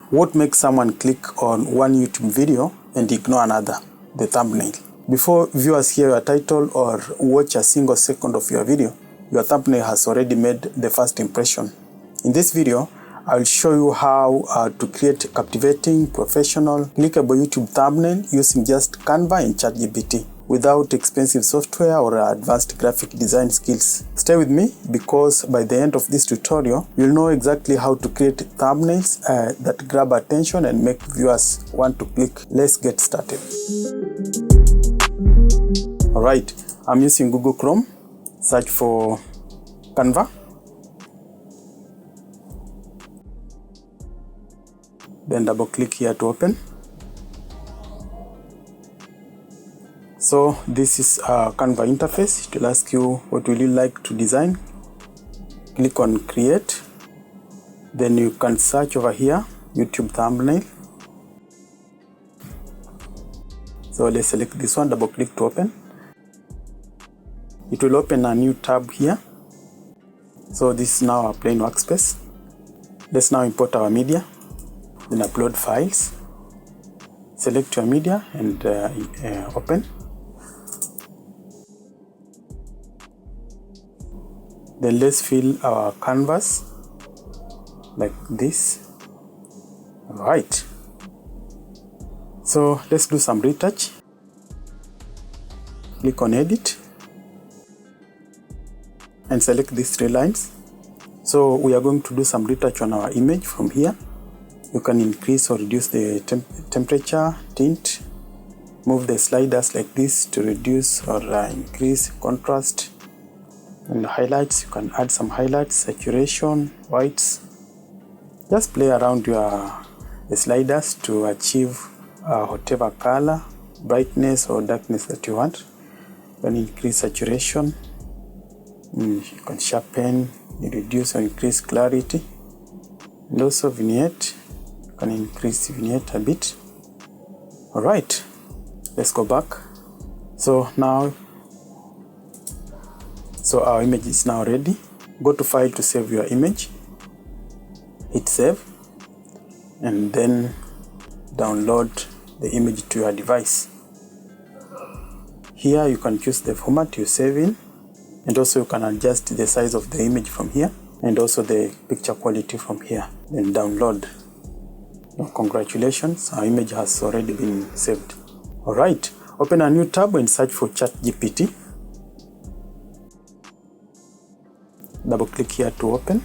What makes someone click on one YouTube video and ignore another? The thumbnail. Before viewers hear your title or watch a single second of your video, your thumbnail has already made the first impression. In this video, I will show you how to create a captivating, professional, clickable YouTube thumbnail using just Canva and ChatGPT without expensive software or advanced graphic design skills. Stay with me because by the end of this tutorial, you'll know exactly how to create thumbnails that grab attention and make viewers want to click. Let's get started. Alright, I'm using Google Chrome. Search for Canva. Then double click here to open. So this is a Canva interface. It will ask you what will you like to design. Click on create. Then you can search over here, YouTube thumbnail. So let's select this one, double click to open. It will open a new tab here. So this is now our plain workspace. Let's now import our media. Then upload files. Select your media and open. Then let's fill our canvas like this. Alright. So let's do some retouch. Click on edit and select these three lines. So we are going to do some retouch on our image from here. You can increase or reduce the temperature, tint, move the sliders like this to reduce or increase contrast. And highlights, you can add some highlights, saturation, whites. Just play around the sliders to achieve whatever color, brightness or darkness that you want. You can increase saturation, you can sharpen, reduce or increase clarity. And also vignette, you can increase vignette a bit. Alright, let's go back. So our image is now ready. Go to file to save your image. Hit save. And then download the image to your device. Here you can choose the format you save in. And also you can adjust the size of the image from here. And also the picture quality from here. Then download. Congratulations, our image has already been saved. Alright, open a new tab and search for ChatGPT. Double click here to open.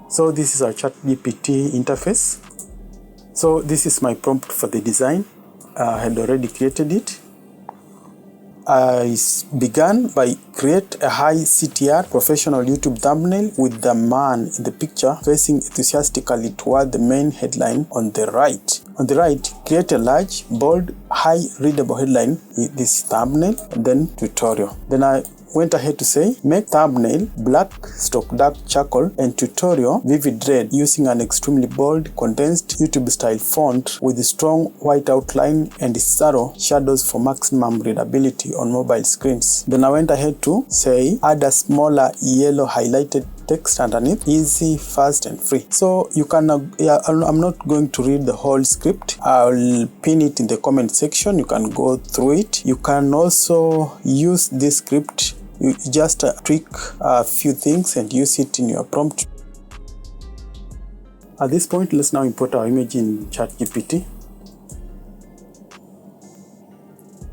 So this is our ChatGPT interface. So this is my prompt for the design. I had already created it. I began by create a high CTR professional YouTube thumbnail with the man in the picture facing enthusiastically toward the main headline on the right. On the right, create a large, bold, high readable headline, this thumbnail, and then tutorial. Then I went ahead to say, make thumbnail black / dark charcoal and tutorial vivid red using an extremely bold, condensed YouTube style font with a strong white outline and subtle shadows for maximum readability on mobile screens. Then I went ahead to say, add a smaller yellow highlighted text underneath, easy, fast and free. So you can, I'm not going to read the whole script. I'll pin it in the comment section. You can go through it. You can also use this script. You just tweak a few things and use it in your prompt. At this point, let's now import our image in ChatGPT.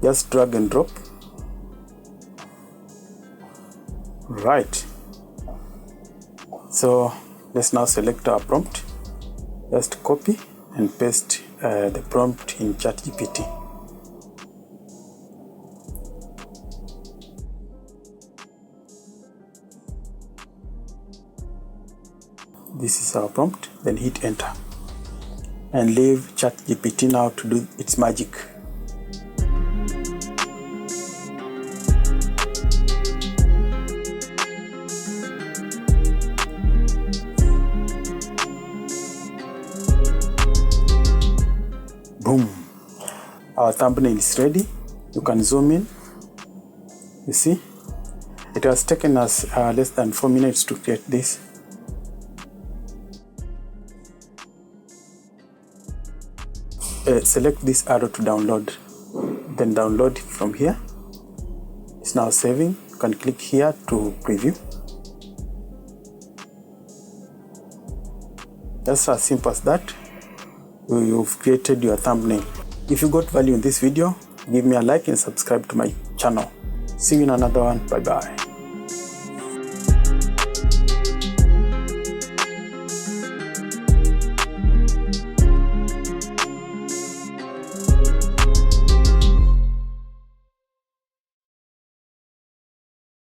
Just drag and drop. Right. So let's now select our prompt. Just copy and paste the prompt in ChatGPT. This is our prompt, then hit enter. And leave ChatGPT now to do its magic. Boom! Our thumbnail is ready. You can zoom in. You see? It has taken us less than 4 minutes to create this. select this arrow to download, then download from here. It's now saving. You can click here to preview. Just as simple as that, you've created your thumbnail. If you got value in this video, give me a like and subscribe to my channel. See you in another one. Bye bye.